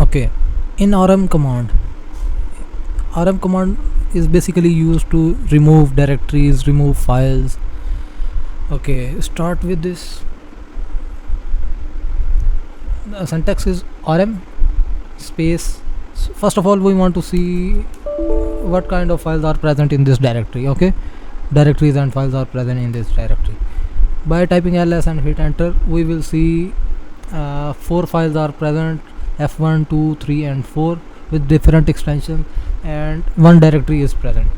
Okay, in rm command is basically used to remove directories, remove files. Okay, start with this. The syntax is rm space. First of all, we want to see what kind of files are present in this directory. Okay, directories and files are present in this directory. By typing ls and hit enter, we will see 4 files are present: f1, 2, 3 and 4 with different extensions, and one directory is present.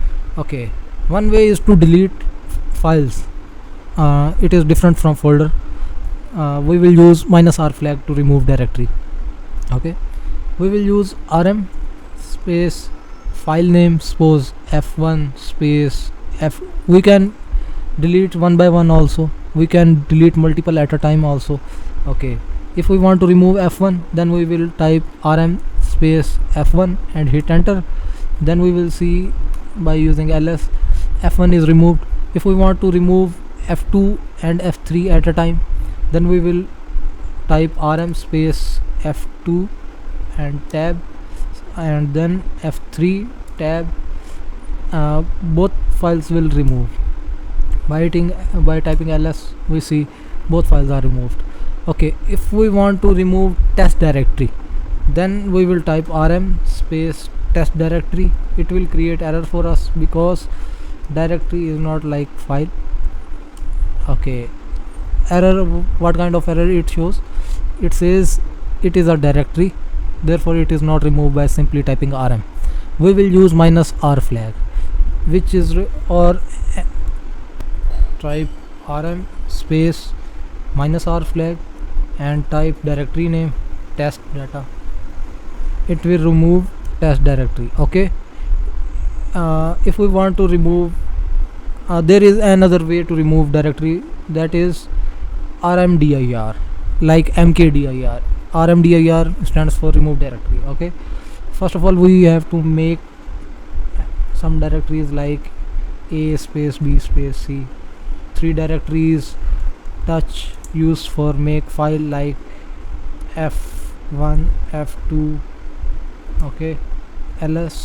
Okay, one way is to delete files. It is different from folder. We will use -r flag to remove directory. Okay, we will use rm space file name, suppose f1 space f. We can delete one by one also, we can delete multiple at a time also. Okay, if we want to remove f1, then we will type rm space f1 and hit enter. Then we will see by using ls f1 is removed. If we want to remove f2 and f3 at a time, then we will type rm space f2 and tab, and then f3 tab. Both files will remove. By typing ls, we see both files are removed. Okay, if we want to remove test directory, then we will type rm space test directory. It will create error for us because directory is not like file. Okay, error, what kind of error it shows? It says it is a directory, therefore it is not removed by simply typing rm. We will use -r flag, which is type rm space -r flag and type directory name test data. It will remove test directory. Okay, if we want to remove, there is another way to remove directory, that is rmdir, like mkdir. rmdir stands for remove directory. Okay, first of all, we have to make some directories like a space b space c. 3 directories touch used for make file like f1, f2. Okay, ls.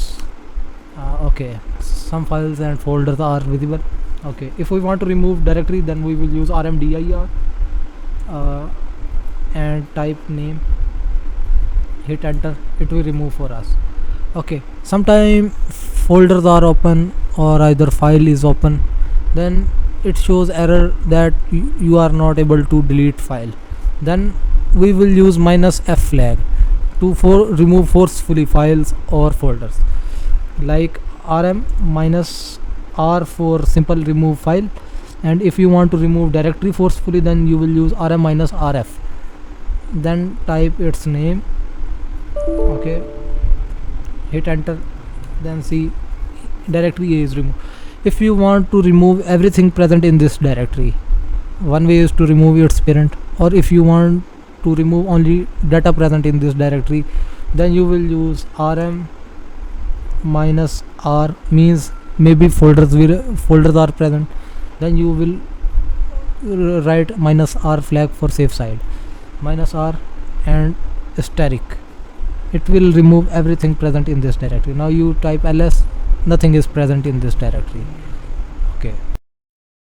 Okay, some files and folders are visible. Okay, if we want to remove directory, then we will use rmdir and type name, hit enter. It will remove for us. Okay, sometime folders are open or either file is open, then it shows error that you are not able to delete file. Then we will use -f flag to remove forcefully files or folders, like rm -r for simple remove file. And if you want to remove directory forcefully, then you will use rm -rf, then type its name. Okay, hit enter, then see directory A is removed. If you want to remove everything present in this directory, one way is to remove its parent, or if you want to remove only data present in this directory, then you will use rm -r, means maybe folders are present, then you will write -r flag for safe side, -r and asterisk. It will remove everything present in this directory. Now you type ls, nothing is present in this directory.